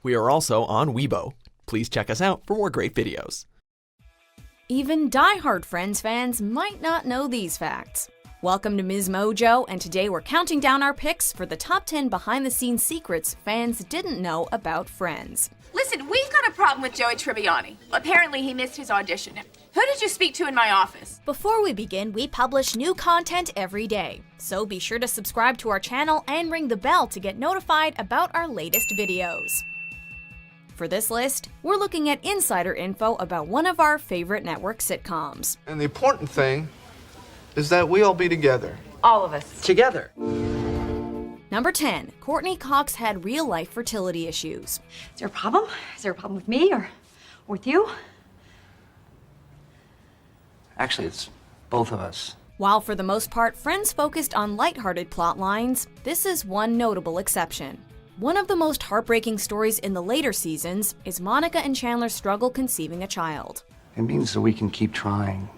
We are also on Weibo. Please check us out for more great videos. Even die-hard Friends fans might not know these facts. Welcome to Ms. Mojo, and today we're counting down our picks for the top 10 behind-the-scenes secrets fans didn't know about Friends. Listen, we've got a problem with Joey Tribbiani. Apparently he missed his audition. Who did you speak to in my office? Before we begin, we publish new content every day, so be sure to subscribe to our channel and ring the bell to get notified about our latest videos. For this list, we're looking at insider info about one of our favorite network sitcoms. And the important thing is that we all be together. All of us. Together. Number 10, Courtney Cox had real-life fertility issues. Is there a problem? Is there a problem with me or with you? Actually, it's both of us. While for the most part, Friends focused on lighthearted plot lines, this is one notable exception. One of the most heartbreaking stories in the later seasons is Monica and Chandler's struggle conceiving a child. It means that we can keep trying.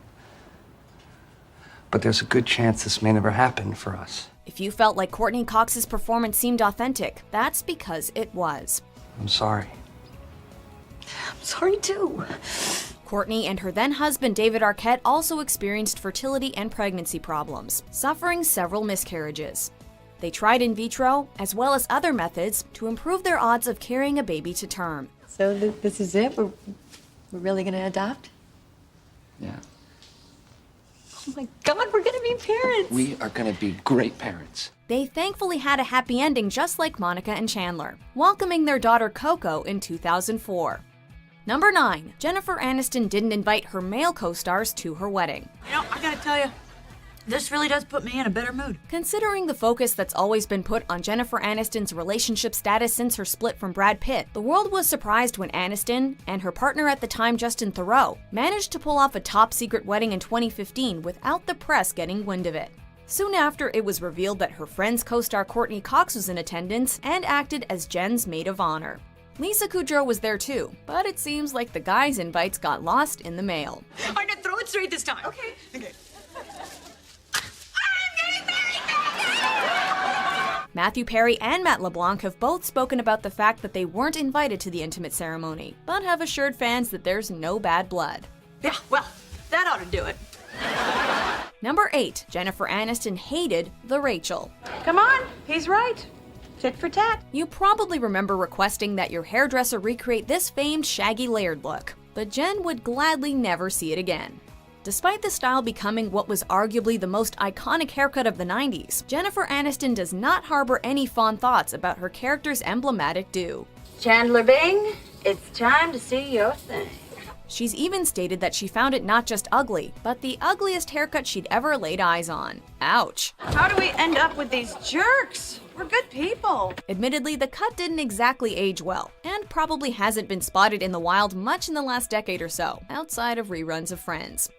But there's a good chance this may never happen for us. If you felt like Courtney Cox's performance seemed authentic, that's because it was. I'm sorry. I'm sorry too. Courtney and her then-husband David Arquette also experienced fertility and pregnancy problems, suffering several miscarriages. They tried in vitro, as well as other methods, to improve their odds of carrying a baby to term. So this is it? We're really gonna adopt? Yeah. Oh my God, we're gonna be parents! We are gonna be great parents. They thankfully had a happy ending just like Monica and Chandler, welcoming their daughter Coco in 2004. Number 9, Jennifer Aniston didn't invite her male co-stars to her wedding. You know, I gotta tell you, this really does put me in a better mood. Considering the focus that's always been put on Jennifer Aniston's relationship status since her split from Brad Pitt, the world was surprised when Aniston, and her partner at the time Justin Theroux, managed to pull off a top-secret wedding in 2015 without the press getting wind of it. Soon after, it was revealed that her Friends co-star Courtney Cox was in attendance and acted as Jen's maid of honor. Lisa Kudrow was there too, but it seems like the guys' invites got lost in the mail. All right, now throw it straight this time. Okay. Matthew Perry and Matt LeBlanc have both spoken about the fact that they weren't invited to the intimate ceremony, but have assured fans that there's no bad blood. Yeah, well, that ought to do it. Number 8, Jennifer Aniston hated the Rachel. Come on, he's right. Tit for tat. You probably remember requesting that your hairdresser recreate this famed shaggy layered look, but Jen would gladly never see it again. Despite the style becoming what was arguably the most iconic haircut of the 90s, Jennifer Aniston does not harbor any fond thoughts about her character's emblematic do. Chandler Bing, it's time to see your thing. She's even stated that she found it not just ugly, but the ugliest haircut she'd ever laid eyes on. Ouch. How do we end up with these jerks? We're good people. Admittedly, the cut didn't exactly age well, and probably hasn't been spotted in the wild much in the last decade or so, outside of reruns of Friends.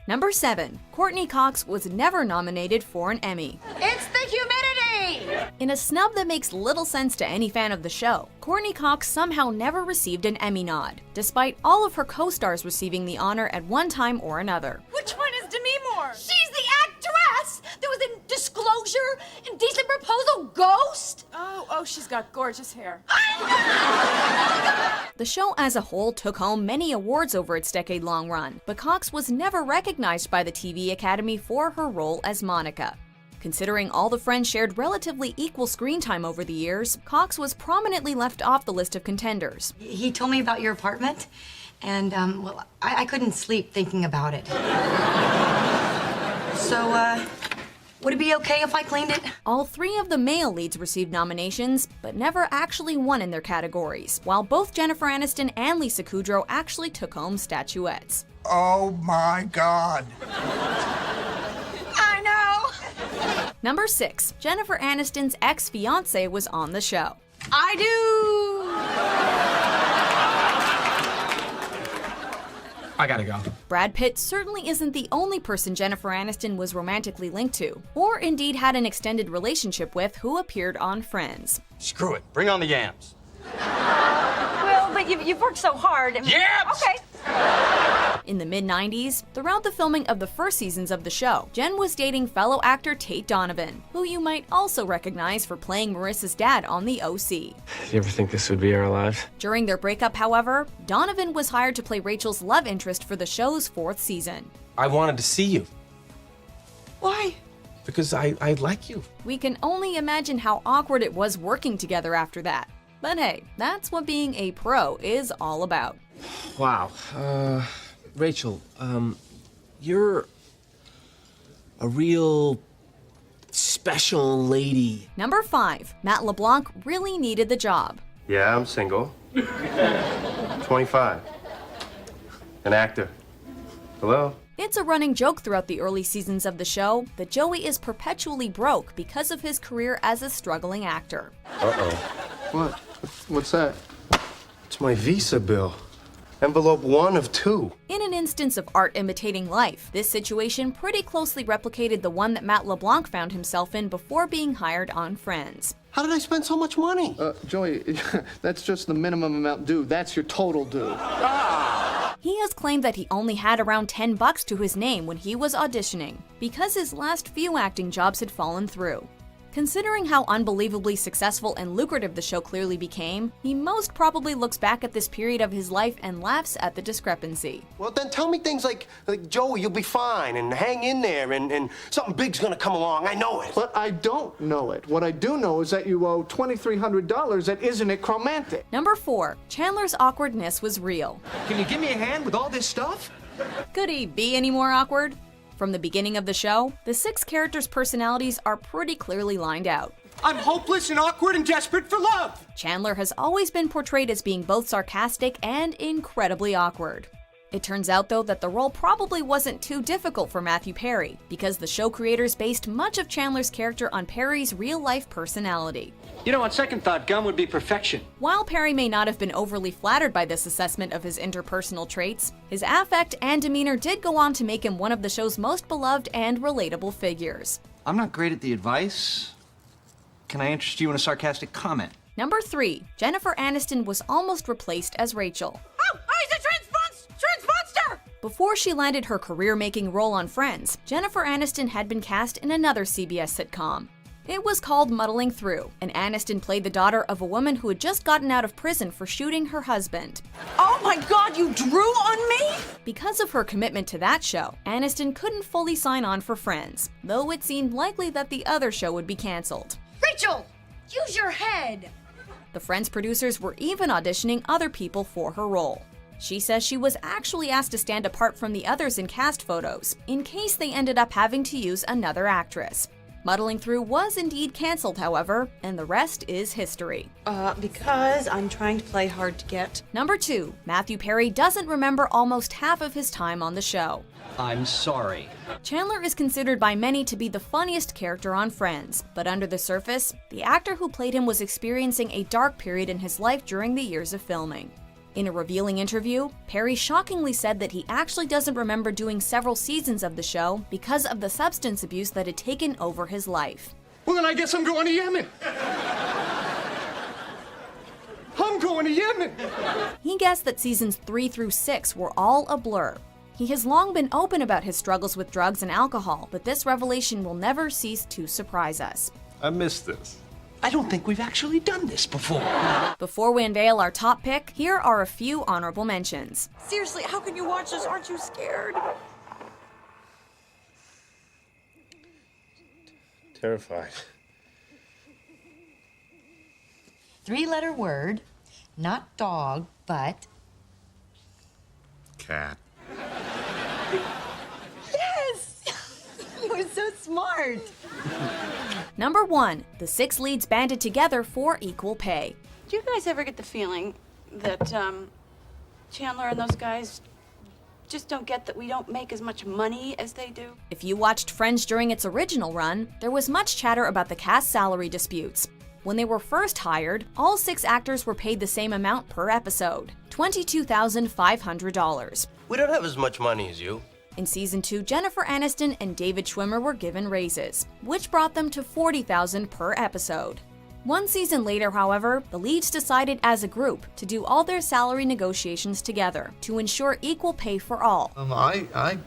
Number 7, Courtney Cox was never nominated for an Emmy. It's the humidity! In a snub that makes little sense to any fan of the show, Courtney Cox somehow never received an Emmy nod, despite all of her co-stars receiving the honor at one time or another. Which one is Demi Moore? She's the actress! There was a disclosure, indecent proposal, ghost! Oh, she's got gorgeous hair. The show as a whole took home many awards over its decade-long run, but Cox was never recognized by the TV Academy for her role as Monica. Considering all the Friends shared relatively equal screen time over the years, Cox was prominently left off the list of contenders. He told me about your apartment, and, well, I couldn't sleep thinking about it. So, would it be okay if I cleaned it? All 3 of the male leads received nominations, but never actually won in their categories, while both Jennifer Aniston and Lisa Kudrow actually took home statuettes. Oh my God. I know. Number 6, Jennifer Aniston's ex-fiancé was on the show. I do. I gotta go. Brad Pitt certainly isn't the only person Jennifer Aniston was romantically linked to, or indeed had an extended relationship with, who appeared on Friends. Screw it. Bring on the yams. Well, but you've worked so hard. Yams! Okay. In the mid-90s, throughout the filming of the first seasons of the show, Jen was dating fellow actor Tate Donovan, who you might also recognize for playing Marissa's dad on The OC. Do you ever think this would be our lives? During their breakup, however, Donovan was hired to play Rachel's love interest for the show's 4th season. I wanted to see you. Why? Because I like you. We can only imagine how awkward it was working together after that. But hey, that's what being a pro is all about. Wow. Rachel, you're a real special lady. Number 5, Matt LeBlanc really needed the job. Yeah, I'm single. 25. An actor. Hello? It's a running joke throughout the early seasons of the show that Joey is perpetually broke because of his career as a struggling actor. Uh-oh. What? What's that? It's my visa bill. Envelope 1 of 2. In an instance of art imitating life, this situation pretty closely replicated the one that Matt LeBlanc found himself in before being hired on Friends. How did I spend so much money? Joey, that's just the minimum amount due. That's your total due. He has claimed that he only had around $10 to his name when he was auditioning, because his last few acting jobs had fallen through. Considering how unbelievably successful and lucrative the show clearly became, he most probably looks back at this period of his life and laughs at the discrepancy. Well, then tell me things like Joey, you'll be fine, and hang in there, and something big's gonna come along. I know it. But I don't know it. What I do know is that you owe $2,300 at Isn't It Chromantic? Number 4, Chandler's awkwardness was real. Can you give me a hand with all this stuff? Could he be any more awkward? From the beginning of the show, the 6 characters' personalities are pretty clearly lined out. I'm hopeless and awkward and desperate for love. Chandler has always been portrayed as being both sarcastic and incredibly awkward. It turns out, though, that the role probably wasn't too difficult for Matthew Perry, because the show creators based much of Chandler's character on Perry's real-life personality. You know, on second thought, Gum would be perfection. While Perry may not have been overly flattered by this assessment of his interpersonal traits, his affect and demeanor did go on to make him one of the show's most beloved and relatable figures. I'm not great at the advice. Can I interest you in a sarcastic comment? Number 3, Jennifer Aniston was almost replaced as Rachel. Oh, he's a transmonster! Before she landed her career-making role on Friends, Jennifer Aniston had been cast in another CBS sitcom. It was called Muddling Through, and Aniston played the daughter of a woman who had just gotten out of prison for shooting her husband. Oh my God, you drew on me? Because of her commitment to that show, Aniston couldn't fully sign on for Friends, though it seemed likely that the other show would be canceled. Rachel, use your head! The Friends producers were even auditioning other people for her role. She says she was actually asked to stand apart from the others in cast photos, in case they ended up having to use another actress. Muddling Through was indeed canceled, however, and the rest is history. Because I'm trying to play hard to get. Number 2, Matthew Perry doesn't remember almost half of his time on the show. I'm sorry. Chandler is considered by many to be the funniest character on Friends, but under the surface, the actor who played him was experiencing a dark period in his life during the years of filming. In a revealing interview, Perry shockingly said that he actually doesn't remember doing several seasons of the show because of the substance abuse that had taken over his life. Well, then I guess I'm going to Yemen. I'm going to Yemen. He guessed that seasons 3 through 6 were all a blur. He has long been open about his struggles with drugs and alcohol, but this revelation will never cease to surprise us. I missed this. I don't think we've actually done this before. Before we unveil our top pick, here are a few honorable mentions. Seriously, how can you watch this? Aren't you scared? Terrified. 3-letter word, not dog, but... Cat. Yes! You were so smart. Number 1, the 6 leads banded together for equal pay. Do you guys ever get the feeling that Chandler and those guys just don't get that we don't make as much money as they do? If you watched Friends during its original run, there was much chatter about the cast salary disputes. When they were first hired, all 6 actors were paid the same amount per episode, $22,500. We don't have as much money as you. In season 2, Jennifer Aniston and David Schwimmer were given raises, which brought them to $40,000 per episode. One season later, however, the leads decided as a group to do all their salary negotiations together to ensure equal pay for all. I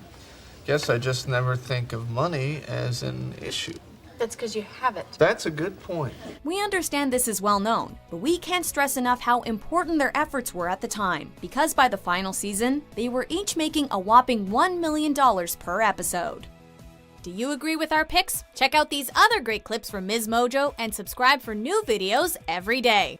guess I just never think of money as an issue. That's because you have it. That's a good point. We understand this is well known, but we can't stress enough how important their efforts were at the time, because by the final season, they were each making a whopping $1 million per episode. Do you agree with our picks? Check out these other great clips from Ms. Mojo and subscribe for new videos every day.